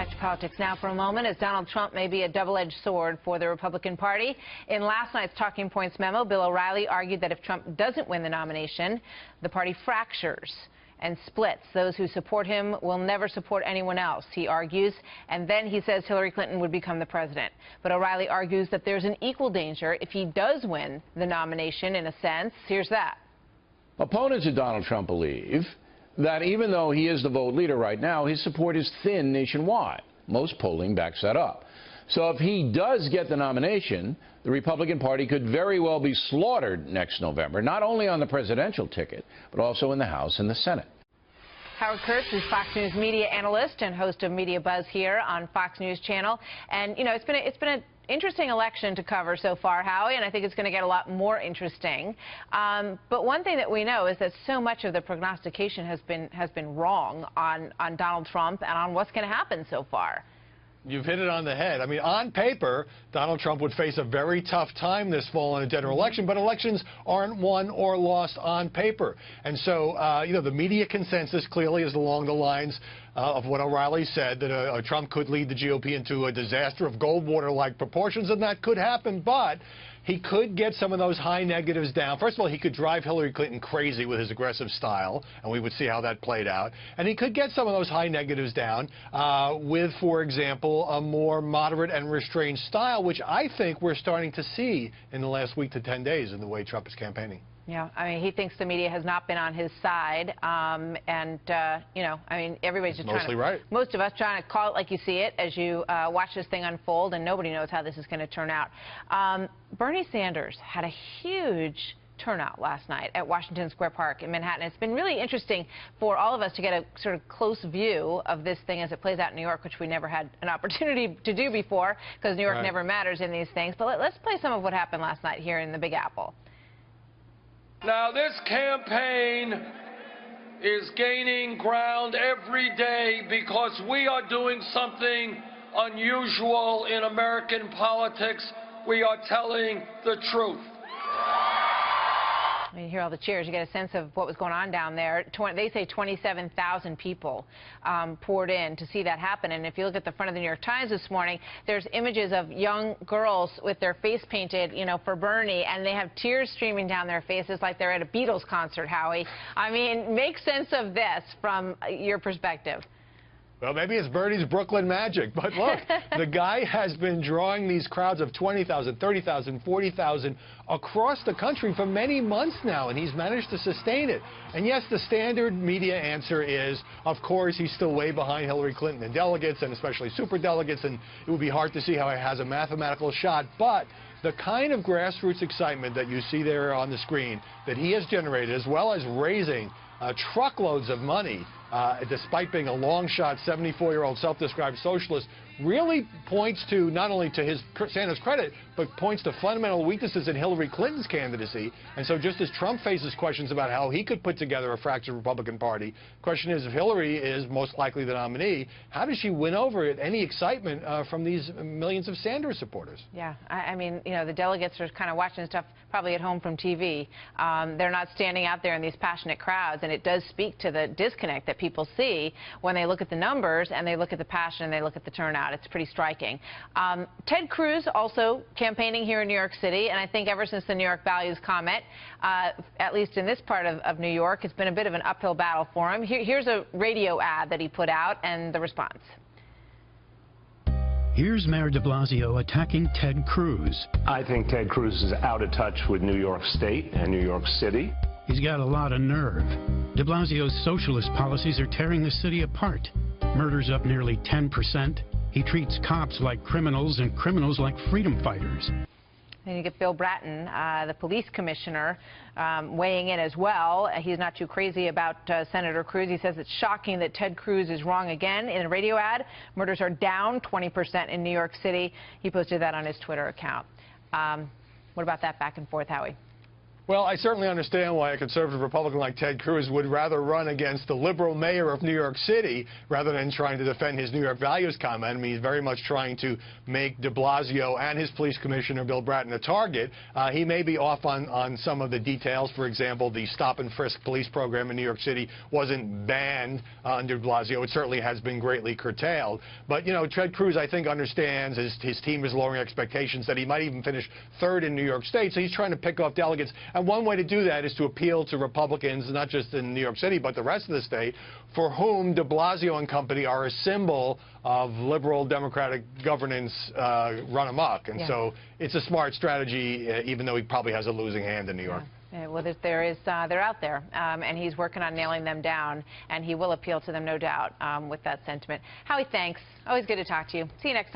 Back to politics now for a moment, as Donald Trump may be a double-edged sword for the Republican Party. In last night's Talking Points memo, Bill O'Reilly argued that if Trump doesn't win the nomination, the party fractures and splits. Those who support him will never support anyone else, he argues. And then he says Hillary Clinton would become the president. But O'Reilly argues that there's an equal danger if he does win the nomination, in a sense. Here's that. Opponents of Donald Trump believe that even though he is the vote leader right now, his support is thin nationwide. Most polling backs that up. So if he does get the nomination, the Republican Party could very well be slaughtered next November, not only on the presidential ticket, but also in the House and the Senate. Howard Kurtz is Fox News media analyst and host of Media Buzz here on Fox News Channel. And, you know, it's been an interesting election to cover so far, Howie, and I think it's going to get a lot more interesting. But one thing that we know is that so much of the prognostication has been wrong on Donald Trump and on what's going to happen so far. You've hit it on the head. I mean, on paper, Donald Trump would face a very tough time this fall in a general election, but elections aren't won or lost on paper. And so, you know, the media consensus clearly is along the lines of what O'Reilly said, that Trump could lead the GOP into a disaster of Goldwater-like proportions, and that could happen, but he could get some of those high negatives down. First of all, he could drive Hillary Clinton crazy with his aggressive style, and we would see how that played out. And he could get some of those high negatives down with, for example, a more moderate and restrained style, which I think we're starting to see in the last week to 10 days in the way Trump is campaigning. Yeah, I mean, he thinks the media has not been on his side, you know, I mean, everybody's just mostly right. Most of us trying to call it like you see it as you watch this thing unfold, and nobody knows how this is going to turn out. Bernie Sanders had a huge turnout last night at Washington Square Park in Manhattan. It's been really interesting for all of us to get a sort of close view of this thing as it plays out in New York, which we never had an opportunity to do before, because New York never matters in these things. But let's play some of what happened last night here in the Big Apple. Now, this campaign is gaining ground every day because we are doing something unusual in American politics. We are telling the truth. When you hear all the cheers, you get a sense of what was going on down there. They say 27,000 people poured in to see that happen. And if you look at the front of the New York Times this morning, there's images of young girls with their face painted, you know, for Bernie, and they have tears streaming down their faces like they're at a Beatles concert, Howie. I mean, make sense of this from your perspective. Well, maybe it's Bernie's Brooklyn magic, but look, the guy has been drawing these crowds of 20,000, 30,000, 40,000 across the country for many months now, and he's managed to sustain it. And yes, the standard media answer is, of course, he's still way behind Hillary Clinton in delegates, and especially superdelegates, and it would be hard to see how he has a mathematical shot. But the kind of grassroots excitement that you see there on the screen that he has generated, as well as raising truckloads of money, despite being a long-shot 74-year-old self-described socialist, really points to not only to Sanders' credit, but points to fundamental weaknesses in Hillary Clinton's candidacy. And so just as Trump faces questions about how he could put together a fractured Republican Party, the question is, if Hillary is most likely the nominee, how does she win over it? Any excitement from these millions of Sanders supporters? Yeah, I mean, you know, the delegates are kind of watching stuff probably at home from TV. They're not standing out there in these passionate crowds, and it does speak to the disconnect that people see when they look at the numbers and they look at the passion and they look at the turnout. It's pretty striking. Ted Cruz also campaigning here in New York City, and I think ever since the New York Values comment, at least in this part of New York, it's been a bit of an uphill battle for him. Here's a radio ad that he put out and the response. Here's Mayor de Blasio attacking Ted Cruz. I think Ted Cruz is out of touch with New York State and New York City. He's got a lot of nerve. De Blasio's socialist policies are tearing the city apart. Murders up nearly 10%. He treats cops like criminals and criminals like freedom fighters. And you get Bill Bratton, the police commissioner, weighing in as well. He's not too crazy about Senator Cruz. He says it's shocking that Ted Cruz is wrong again. In a radio ad, murders are down 20% in New York City. He posted that on his Twitter account. What about that back and forth, Howie? Well, I certainly understand why a conservative Republican like Ted Cruz would rather run against the liberal mayor of New York City rather than trying to defend his New York values comment. I mean, he's very much trying to make de Blasio and his police commissioner, Bill Bratton, a target. He may be off on some of the details. For example, the stop and frisk police program in New York City wasn't banned under de Blasio. It certainly has been greatly curtailed. But, you know, Ted Cruz, I think, understands his team is lowering expectations that he might even finish third in New York State. So he's trying to pick off delegates. And one way to do that is to appeal to Republicans, not just in New York City, but the rest of the state, for whom de Blasio and company are a symbol of liberal democratic governance run amok. And so it's a smart strategy, even though he probably has a losing hand in New York. Yeah, well, they're out there, and he's working on nailing them down, and he will appeal to them, no doubt, with that sentiment. Howie, thanks. Always good to talk to you. See you next time.